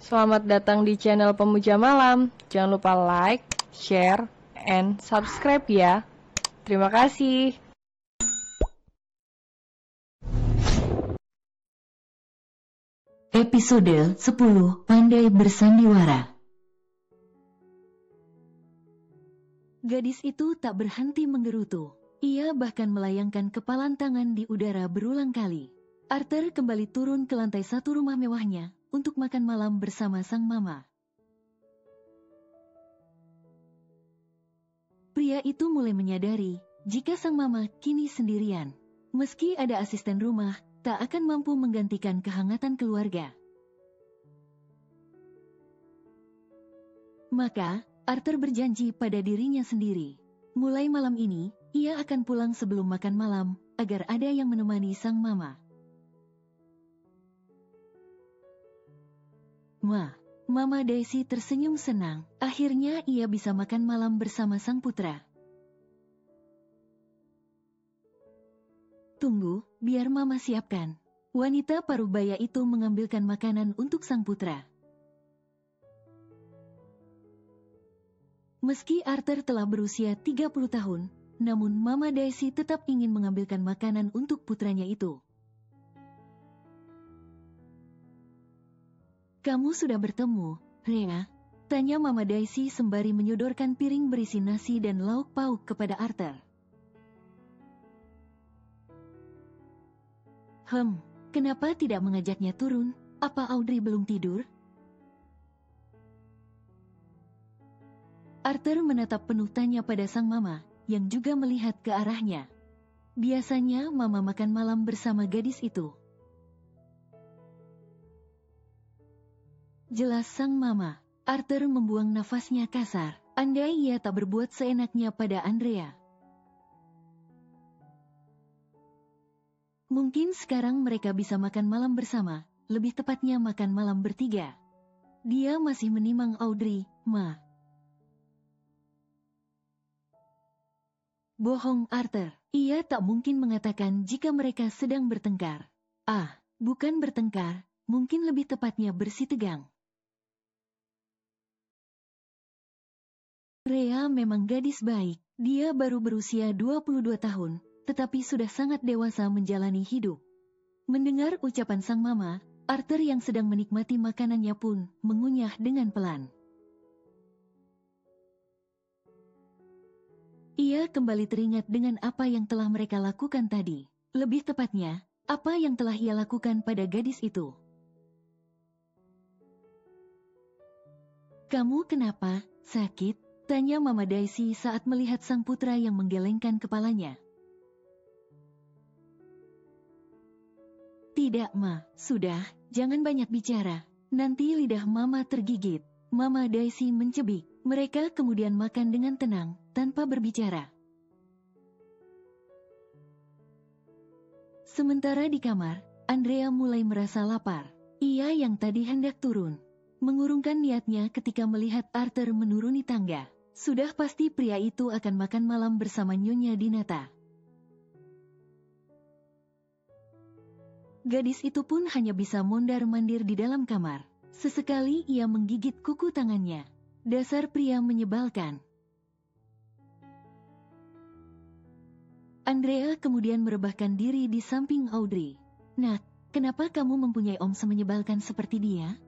Selamat datang di channel Pemuja Malam. Jangan lupa like, share, and subscribe ya. Terima kasih. Episode 10 Pandai Bersandiwara. Gadis itu tak berhenti menggerutu. Ia bahkan melayangkan kepalan tangan di udara berulang kali. Arthur kembali turun ke lantai 1 rumah mewahnya untuk makan malam bersama sang mama. Pria itu mulai menyadari jika sang mama kini sendirian. Meski ada asisten rumah, tak akan mampu menggantikan kehangatan keluarga. Maka, Arthur berjanji pada dirinya sendiri. Mulai malam ini, ia akan pulang sebelum makan malam, agar ada yang menemani sang mama. Mama Daisy tersenyum senang. Akhirnya ia bisa makan malam bersama sang putra. Tunggu, biar mama siapkan. Wanita parubaya itu mengambilkan makanan untuk sang putra. Meski Arthur telah berusia 30 tahun, namun Mama Daisy tetap ingin mengambilkan makanan untuk putranya itu. Kamu sudah bertemu, Rhea? Tanya Mama Daisy sembari menyodorkan piring berisi nasi dan lauk pauk kepada Arthur. Kenapa tidak mengajaknya turun? Apa Audrey belum tidur? Arthur menatap penuh tanya pada sang mama, yang juga melihat ke arahnya. Biasanya mama makan malam bersama gadis itu. Jelas sang mama. Arthur membuang nafasnya kasar. Andai ia tak berbuat seenaknya pada Andrea. Mungkin sekarang mereka bisa makan malam bersama, lebih tepatnya makan malam bertiga. Dia masih menimang Audrey, Ma. Bohong Arthur, ia tak mungkin mengatakan jika mereka sedang bertengkar. Bukan bertengkar, mungkin lebih tepatnya bersitegang. Rhea memang gadis baik, dia baru berusia 22 tahun, tetapi sudah sangat dewasa menjalani hidup. Mendengar ucapan sang mama, Arthur yang sedang menikmati makanannya pun mengunyah dengan pelan. Ia kembali teringat dengan apa yang telah mereka lakukan tadi. Lebih tepatnya, apa yang telah ia lakukan pada gadis itu. Kamu kenapa? Sakit? Tanya Mama Daisy saat melihat sang putra yang menggelengkan kepalanya. Tidak, Ma. Sudah, jangan banyak bicara. Nanti lidah Mama tergigit. Mama Daisy mencebik. Mereka kemudian makan dengan tenang, tanpa berbicara. Sementara di kamar, Andrea mulai merasa lapar. Ia yang tadi hendak turun, mengurungkan niatnya ketika melihat Arthur menuruni tangga. Sudah pasti pria itu akan makan malam bersama Nyonya Dinata. Gadis itu pun hanya bisa mondar-mandir di dalam kamar. Sesekali ia menggigit kuku tangannya. Dasar pria menyebalkan. Andrea kemudian merebahkan diri di samping Audrey. Nak, kenapa kamu mempunyai om semenyebalkan seperti dia?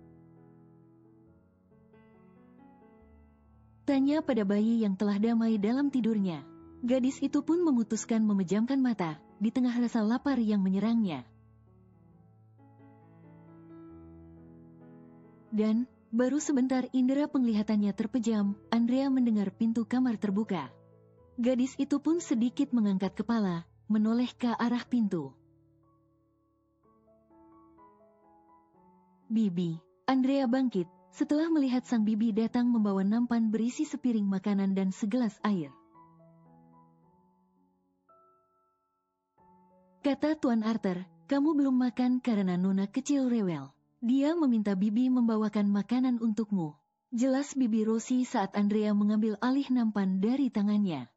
Tanya pada bayi yang telah damai dalam tidurnya. Gadis itu pun memutuskan memejamkan mata, di tengah rasa lapar yang menyerangnya. Dan, baru sebentar indera penglihatannya terpejam, Andrea mendengar pintu kamar terbuka. Gadis itu pun sedikit mengangkat kepala, menoleh ke arah pintu. Bibi. Andrea bangkit, setelah melihat sang bibi datang membawa nampan berisi sepiring makanan dan segelas air. Kata Tuan Arthur, kamu belum makan karena Nona kecil rewel. Dia meminta bibi membawakan makanan untukmu. Jelas bibi Rosie saat Andrea mengambil alih nampan dari tangannya.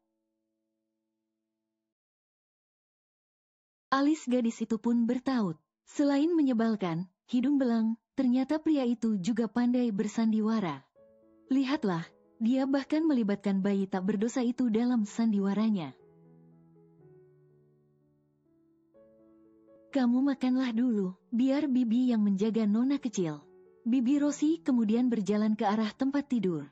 Alis gadis itu pun bertaut. Selain menyebalkan, hidung belang, ternyata pria itu juga pandai bersandiwara. Lihatlah, dia bahkan melibatkan bayi tak berdosa itu dalam sandiwaranya. Kamu makanlah dulu, biar Bibi yang menjaga nona kecil. Bibi Rosie kemudian berjalan ke arah tempat tidur.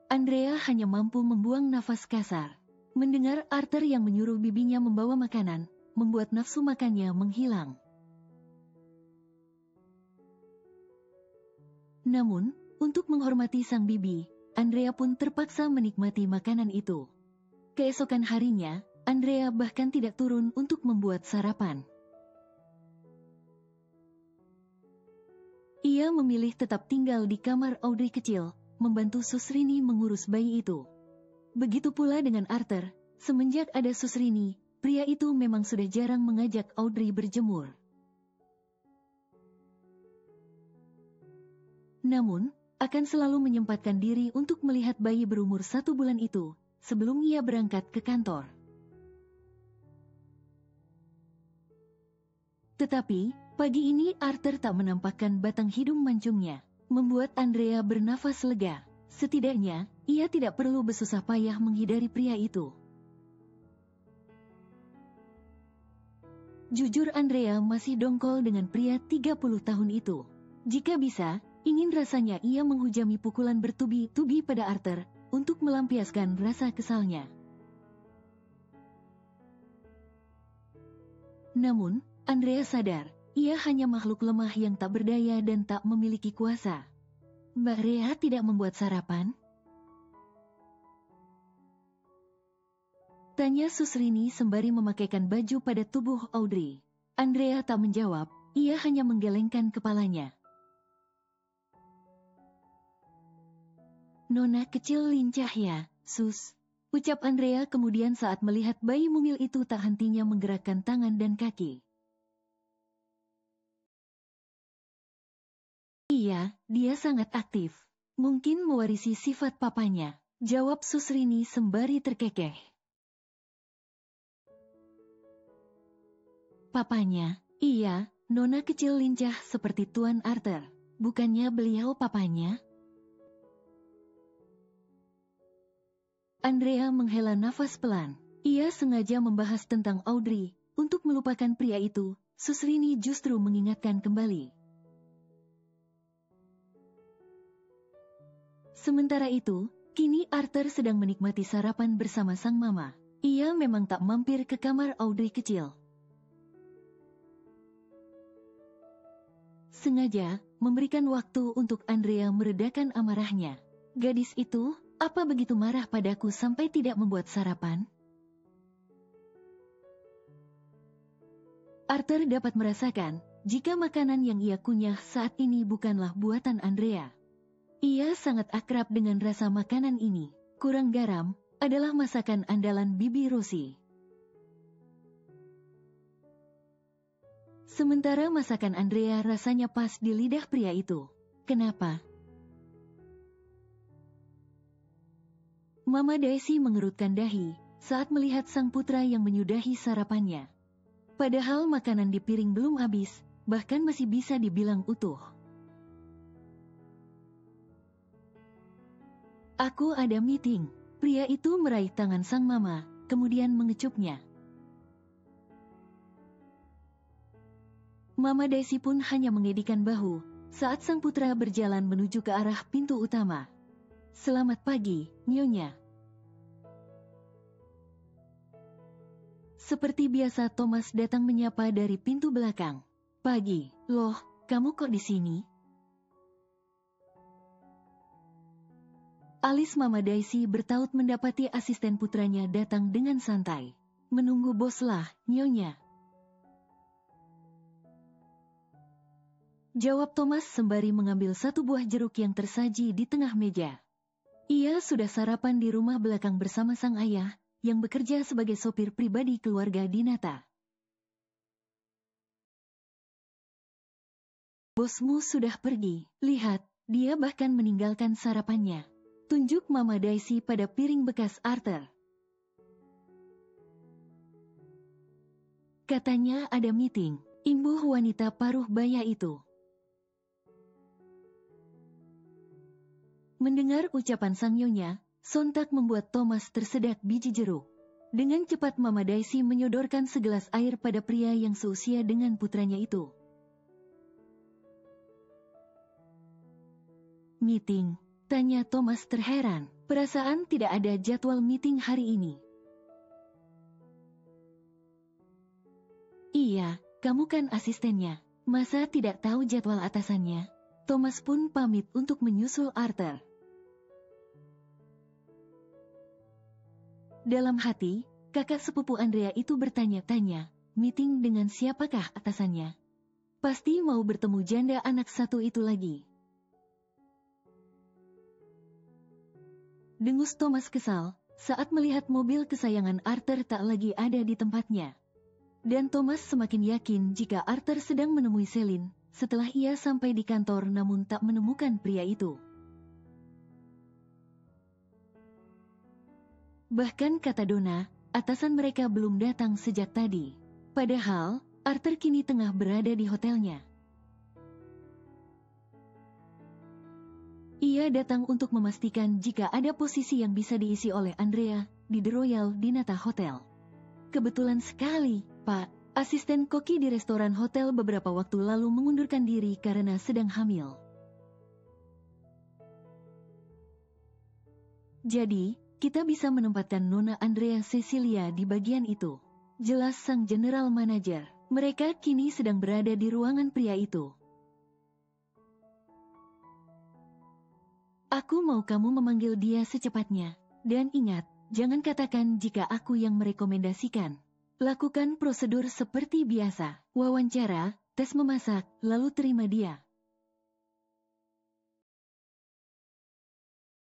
Andrea hanya mampu membuang nafas kasar. Mendengar Arthur yang menyuruh bibinya membawa makanan, membuat nafsu makannya menghilang. Namun, untuk menghormati sang bibi, Andrea pun terpaksa menikmati makanan itu. Keesokan harinya, Andrea bahkan tidak turun untuk membuat sarapan. Ia memilih tetap tinggal di kamar Audrey kecil, membantu Susrini mengurus bayi itu. Begitu pula dengan Arthur, semenjak ada Susrini, pria itu memang sudah jarang mengajak Audrey berjemur. Namun, akan selalu menyempatkan diri untuk melihat bayi berumur 1 bulan itu, sebelum ia berangkat ke kantor. Tetapi, pagi ini Arthur tak menampakkan batang hidung mancungnya, membuat Andrea bernafas lega. Setidaknya, ia tidak perlu bersusah payah menghindari pria itu. Jujur Andrea masih dongkol dengan pria 30 tahun itu. Jika bisa, ingin rasanya ia menghujami pukulan bertubi-tubi pada Arthur, untuk melampiaskan rasa kesalnya. Namun, Andrea sadar, ia hanya makhluk lemah yang tak berdaya dan tak memiliki kuasa. Mbak Rea tidak membuat sarapan? Tanya Susrini sembari memakaikan baju pada tubuh Audrey. Andrea tak menjawab, ia hanya menggelengkan kepalanya. Nona kecil lincah ya, Sus. Ucap Andrea kemudian saat melihat bayi mumil itu tak hentinya menggerakkan tangan dan kaki. Iya, dia sangat aktif. Mungkin mewarisi sifat papanya, jawab Susrini sembari terkekeh. Papanya? Iya, nona kecil lincah seperti Tuan Arthur. Bukannya beliau papanya? Andrea menghela nafas pelan. Ia sengaja membahas tentang Audrey. Untuk melupakan pria itu, Susrini justru mengingatkan kembali. Sementara itu, kini Arthur sedang menikmati sarapan bersama sang mama. Ia memang tak mampir ke kamar Audrey kecil. Sengaja, memberikan waktu untuk Andrea meredakan amarahnya. Gadis itu, apa begitu marah padaku sampai tidak membuat sarapan? Arthur dapat merasakan, jika makanan yang ia kunyah saat ini bukanlah buatan Andrea. Ia sangat akrab dengan rasa makanan ini. Kurang garam adalah masakan andalan Bibi Rosie. Sementara masakan Andrea rasanya pas di lidah pria itu. Kenapa? Mama Daisy mengerutkan dahi saat melihat sang putra yang menyudahi sarapannya. Padahal makanan di piring belum habis, bahkan masih bisa dibilang utuh. Aku ada meeting. Pria itu meraih tangan sang mama, kemudian mengecupnya. Mama Daisy pun hanya mengedikan bahu saat sang putra berjalan menuju ke arah pintu utama. Selamat pagi, Nyonya. Seperti biasa Thomas datang menyapa dari pintu belakang. Pagi, loh, kamu kok di sini? Alis Mama Daisy bertaut mendapati asisten putranya datang dengan santai. Menunggu boslah, Nyonya. Jawab Thomas sembari mengambil satu buah jeruk yang tersaji di tengah meja. Ia sudah sarapan di rumah belakang bersama sang ayah, yang bekerja sebagai sopir pribadi keluarga Dinata. Bosmu sudah pergi, lihat, dia bahkan meninggalkan sarapannya. Tunjuk Mama Daisy pada piring bekas Arthur. Katanya ada meeting. imbuh wanita paruh baya itu. Mendengar ucapan sang nyonya, sontak membuat Thomas tersedak biji jeruk. Dengan cepat Mama Daisy menyodorkan segelas air pada pria yang seusia dengan putranya itu. Meeting? Tanya Thomas terheran. Perasaan tidak ada jadwal meeting hari ini. Iya, kamu kan asistennya. Masa tidak tahu jadwal atasannya? Thomas pun pamit untuk menyusul Arthur. Dalam hati, kakak sepupu Andrea itu bertanya-tanya, meeting dengan siapakah atasannya? Pasti mau bertemu janda anak satu itu lagi. Dengus Thomas kesal saat melihat mobil kesayangan Arthur tak lagi ada di tempatnya. Dan Thomas semakin yakin jika Arthur sedang menemui Celine setelah ia sampai di kantor namun tak menemukan pria itu. Bahkan kata Donna, atasan mereka belum datang sejak tadi. Padahal, Arthur kini tengah berada di hotelnya. Ia datang untuk memastikan jika ada posisi yang bisa diisi oleh Andrea di The Royal Dinata Hotel. Kebetulan sekali, Pak, asisten koki di restoran hotel beberapa waktu lalu mengundurkan diri karena sedang hamil. Jadi, kita bisa menempatkan Nona Andrea Cecilia di bagian itu. Jelas sang general manager. Mereka kini sedang berada di ruangan pria itu. Aku mau kamu memanggil dia secepatnya. Dan ingat, jangan katakan jika aku yang merekomendasikan. Lakukan prosedur seperti biasa. Wawancara, tes memasak, lalu terima dia.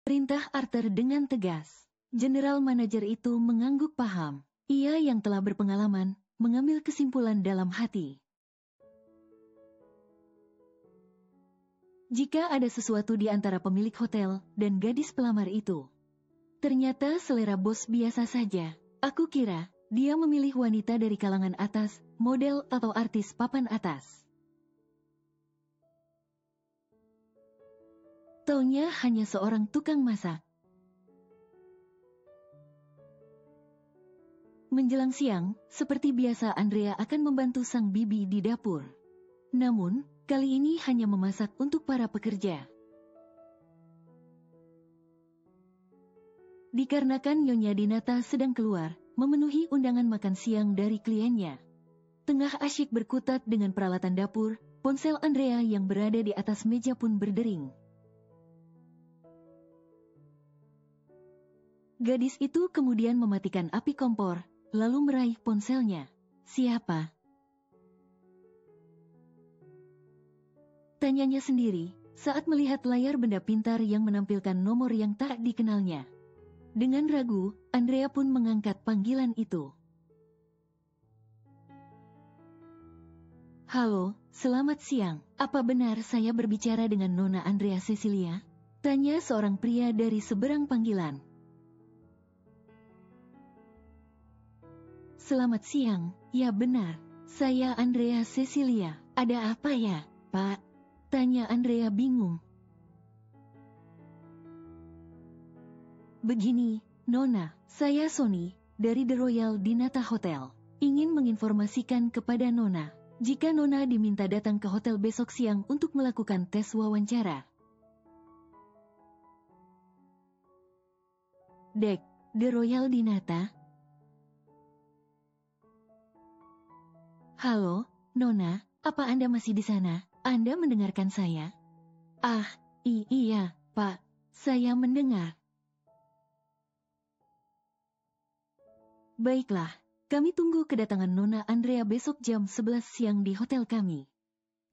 Perintah Arthur dengan tegas. General manager itu mengangguk paham. Ia yang telah berpengalaman, mengambil kesimpulan dalam hati. Jika ada sesuatu di antara pemilik hotel dan gadis pelamar itu, ternyata selera bos biasa saja. Aku kira, dia memilih wanita dari kalangan atas, model atau artis papan atas. Taunya hanya seorang tukang masak. Menjelang siang, seperti biasa Andrea akan membantu sang bibi di dapur. Namun, kali ini hanya memasak untuk para pekerja. Dikarenakan Nyonya Dinata sedang keluar, memenuhi undangan makan siang dari kliennya. Tengah asyik berkutat dengan peralatan dapur, ponsel Andrea yang berada di atas meja pun berdering. Gadis itu kemudian mematikan api kompor, lalu meraih ponselnya. Siapa? Tanyanya sendiri, saat melihat layar benda pintar yang menampilkan nomor yang tak dikenalnya. Dengan ragu, Andrea pun mengangkat panggilan itu. Halo, selamat siang. Apa benar saya berbicara dengan Nona Andrea Cecilia? Tanya seorang pria dari seberang panggilan. Selamat siang, ya benar. Saya Andrea Cecilia. Ada apa ya, Pak? Tanya Andrea bingung. Begini, Nona, saya Sony, dari The Royal Dinata Hotel. Ingin menginformasikan kepada Nona, jika Nona diminta datang ke hotel besok siang untuk melakukan tes wawancara. Dek, The Royal Dinata? Halo, Nona, apa Anda masih di sana? Anda mendengarkan saya? Ah, iya, Pak, saya mendengar. Baiklah, kami tunggu kedatangan Nona Andrea besok jam 11 siang di hotel kami.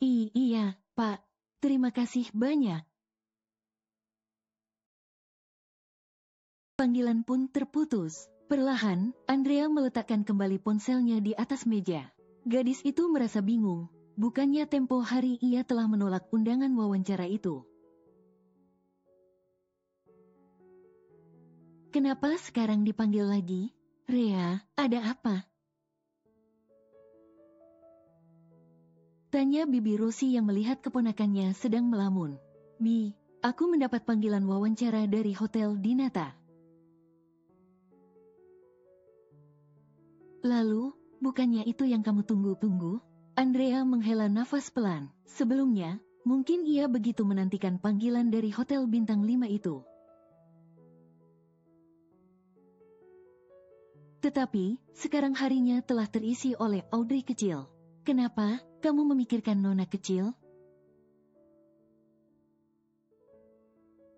Iya, Pak, terima kasih banyak. Panggilan pun terputus. Perlahan, Andrea meletakkan kembali ponselnya di atas meja. Gadis itu merasa bingung, bukannya tempo hari ia telah menolak undangan wawancara itu. Kenapa sekarang dipanggil lagi? Rea, ada apa? Tanya Bibi Rosi yang melihat keponakannya sedang melamun. Bi, aku mendapat panggilan wawancara dari Hotel Dinata. Lalu, bukannya itu yang kamu tunggu-tunggu? Andrea menghela nafas pelan. Sebelumnya, mungkin ia begitu menantikan panggilan dari Hotel Bintang 5 itu. Tetapi, sekarang harinya telah terisi oleh Audrey kecil. Kenapa kamu memikirkan nona kecil?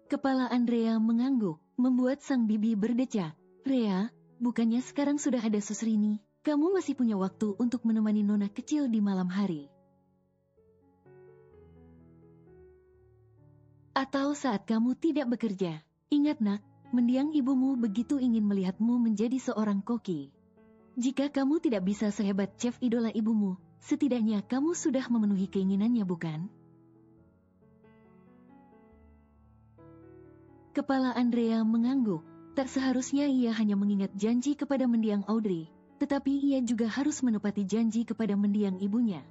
Kepala Andrea mengangguk, membuat sang bibi berdecak. Rea, bukannya sekarang sudah ada Susrini, kamu masih punya waktu untuk menemani nona kecil di malam hari. Atau saat kamu tidak bekerja. Ingat nak, mendiang ibumu begitu ingin melihatmu menjadi seorang koki. Jika kamu tidak bisa sehebat chef idola ibumu, setidaknya kamu sudah memenuhi keinginannya, bukan? Kepala Andrea mengangguk. Tak seharusnya ia hanya mengingat janji kepada mendiang Audrey, tetapi ia juga harus menepati janji kepada mendiang ibunya.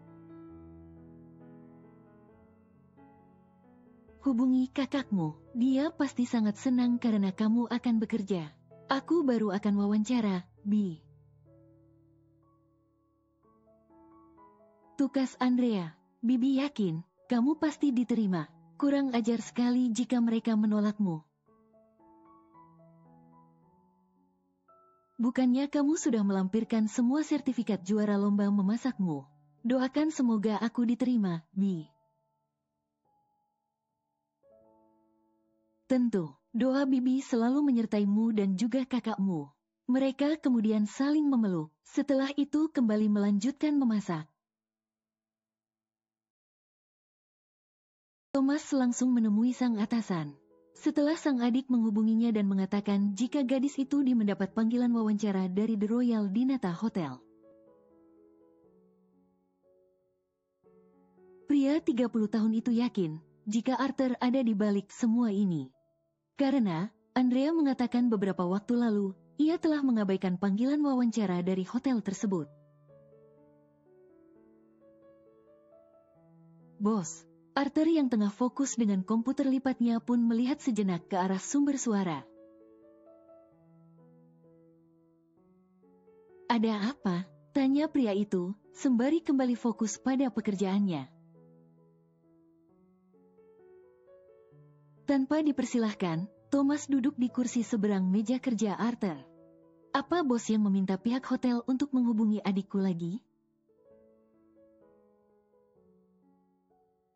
Hubungi kakakmu, dia pasti sangat senang karena kamu akan bekerja. Aku baru akan wawancara, Bi. Tukas Andrea, Bibi yakin, kamu pasti diterima. Kurang ajar sekali jika mereka menolakmu. Bukannya kamu sudah melampirkan semua sertifikat juara lomba memasakmu? Doakan semoga aku diterima, Bi. Tentu, doa Bibi selalu menyertaimu dan juga kakakmu. Mereka kemudian saling memeluk, setelah itu kembali melanjutkan memasak. Thomas langsung menemui sang atasan. Setelah sang adik menghubunginya dan mengatakan jika gadis itu mendapat panggilan wawancara dari The Royal Dinata Hotel. Pria 30 tahun itu yakin jika Arthur ada di balik semua ini. Karena, Andrea mengatakan beberapa waktu lalu, ia telah mengabaikan panggilan wawancara dari hotel tersebut. Bos, Arthur yang tengah fokus dengan komputer lipatnya pun melihat sejenak ke arah sumber suara. Ada apa? Tanya pria itu, sembari kembali fokus pada pekerjaannya. Tanpa dipersilahkan, Thomas duduk di kursi seberang meja kerja Arthur. Apa bos yang meminta pihak hotel untuk menghubungi adikku lagi?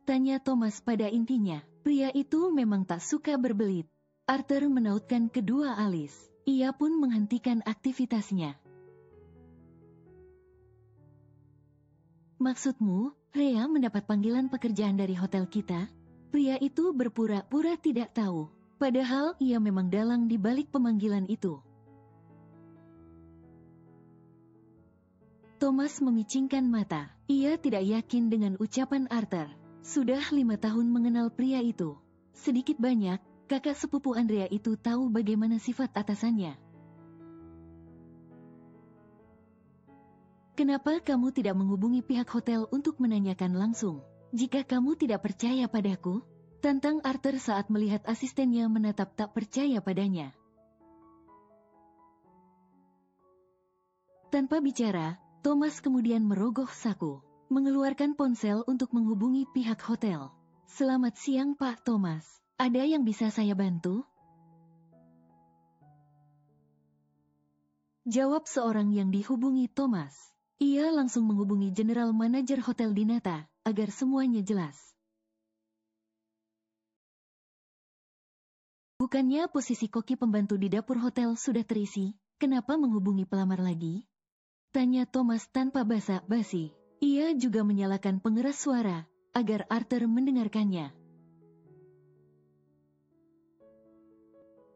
Tanya Thomas pada intinya. Pria itu memang tak suka berbelit. Arthur menautkan kedua alis. Ia pun menghentikan aktivitasnya. Maksudmu, Rea mendapat panggilan pekerjaan dari hotel kita? Pria itu berpura-pura tidak tahu. Padahal ia memang dalang di balik pemanggilan itu. Thomas memicingkan mata. Ia tidak yakin dengan ucapan Arthur. Sudah 5 tahun mengenal pria itu. Sedikit banyak, kakak sepupu Andrea itu tahu bagaimana sifat atasannya. Kenapa kamu tidak menghubungi pihak hotel untuk menanyakan langsung? Jika kamu tidak percaya padaku, tantang Arthur saat melihat asistennya menatap tak percaya padanya. Tanpa bicara, Thomas kemudian merogoh saku. Mengeluarkan ponsel untuk menghubungi pihak hotel. Selamat siang Pak Thomas, ada yang bisa saya bantu? Jawab seorang yang dihubungi Thomas. Ia langsung menghubungi General Manager Hotel Dinata, agar semuanya jelas. Bukannya posisi koki pembantu di dapur hotel sudah terisi, kenapa menghubungi pelamar lagi? Tanya Thomas tanpa basa-basi. Ia juga menyalakan pengeras suara, agar Arthur mendengarkannya.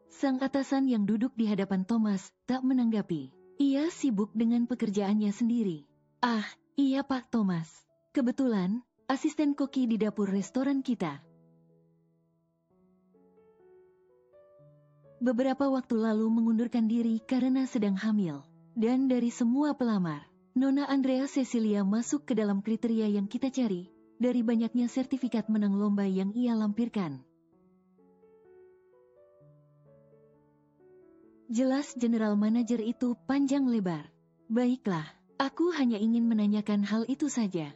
Sang atasan yang duduk di hadapan Thomas tak menanggapi. Ia sibuk dengan pekerjaannya sendiri. Ah, iya Pak Thomas. Kebetulan, asisten koki di dapur restoran kita. Beberapa waktu lalu mengundurkan diri karena sedang hamil. Dan dari semua pelamar, Nona Andrea Cecilia masuk ke dalam kriteria yang kita cari, dari banyaknya sertifikat menang lomba yang ia lampirkan. Jelas general manager itu panjang lebar. Baiklah, aku hanya ingin menanyakan hal itu saja.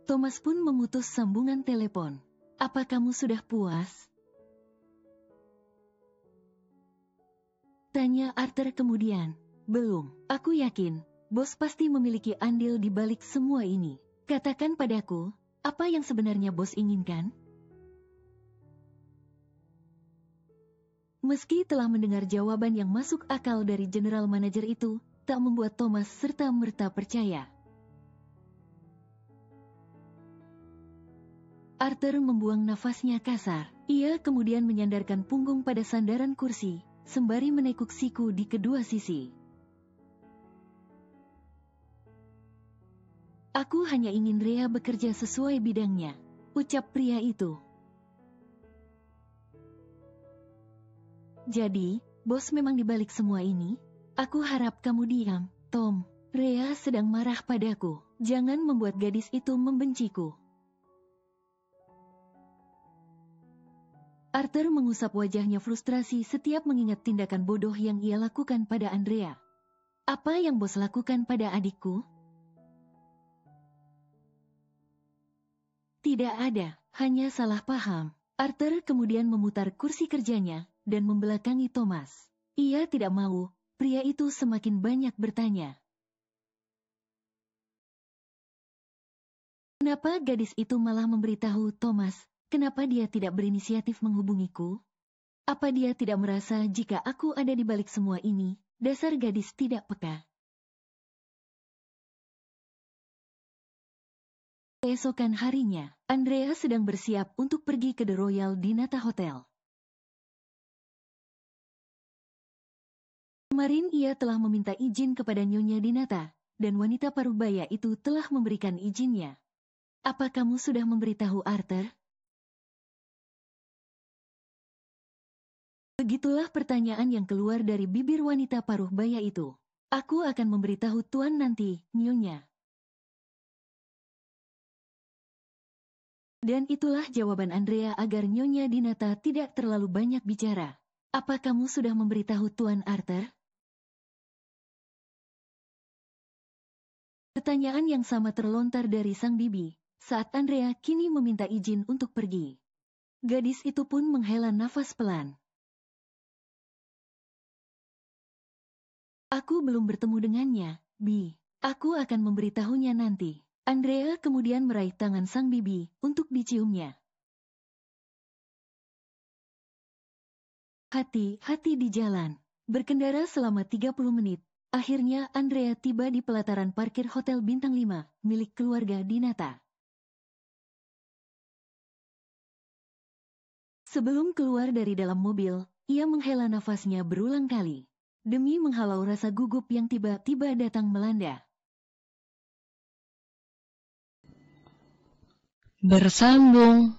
Thomas pun memutus sambungan telepon. Apa kamu sudah puas? Tanya Arthur kemudian. Belum, aku yakin, bos pasti memiliki andil di balik semua ini. Katakan padaku, apa yang sebenarnya bos inginkan? Meski telah mendengar jawaban yang masuk akal dari general manager itu, tak membuat Thomas serta-merta percaya. Arthur membuang nafasnya kasar. Ia kemudian menyandarkan punggung pada sandaran kursi, sembari menekuk siku di kedua sisi. Aku hanya ingin Rhea bekerja sesuai bidangnya, ucap pria itu. Jadi, bos memang dibalik semua ini? Aku harap kamu diam, Tom. Rhea sedang marah padaku. Jangan membuat gadis itu membenciku. Arthur mengusap wajahnya frustrasi setiap mengingat tindakan bodoh yang ia lakukan pada Andrea. Apa yang bos lakukan pada adikku? Tidak ada, hanya salah paham. Arthur kemudian memutar kursi kerjanya dan membelakangi Thomas. Ia tidak mau, pria itu semakin banyak bertanya. Kenapa gadis itu malah memberitahu Thomas? Kenapa dia tidak berinisiatif menghubungiku? Apa dia tidak merasa jika aku ada di balik semua ini? Dasar gadis tidak peka. Keesokan harinya, Andrea sedang bersiap untuk pergi ke The Royal Dinata Hotel. Kemarin ia telah meminta izin kepada Nyonya Dinata, dan wanita parubaya itu telah memberikan izinnya. Apa kamu sudah memberitahu Arthur? Begitulah pertanyaan yang keluar dari bibir wanita paruh baya itu. Aku akan memberitahu Tuan nanti, Nyonya. Dan itulah jawaban Andrea agar Nyonya Dinata tidak terlalu banyak bicara. Apa kamu sudah memberitahu Tuan Arthur? Pertanyaan yang sama terlontar dari sang bibi, saat Andrea kini meminta izin untuk pergi. Gadis itu pun menghela nafas pelan. Aku belum bertemu dengannya, Bi. Aku akan memberitahunya nanti. Andrea kemudian meraih tangan sang bibi untuk diciumnya. Hati-hati di jalan. Berkendara selama 30 menit. Akhirnya Andrea tiba di pelataran parkir Hotel Bintang 5 milik keluarga Dinata. Sebelum keluar dari dalam mobil, ia menghela nafasnya berulang kali. Demi menghalau rasa gugup yang tiba-tiba datang melanda. Bersambung.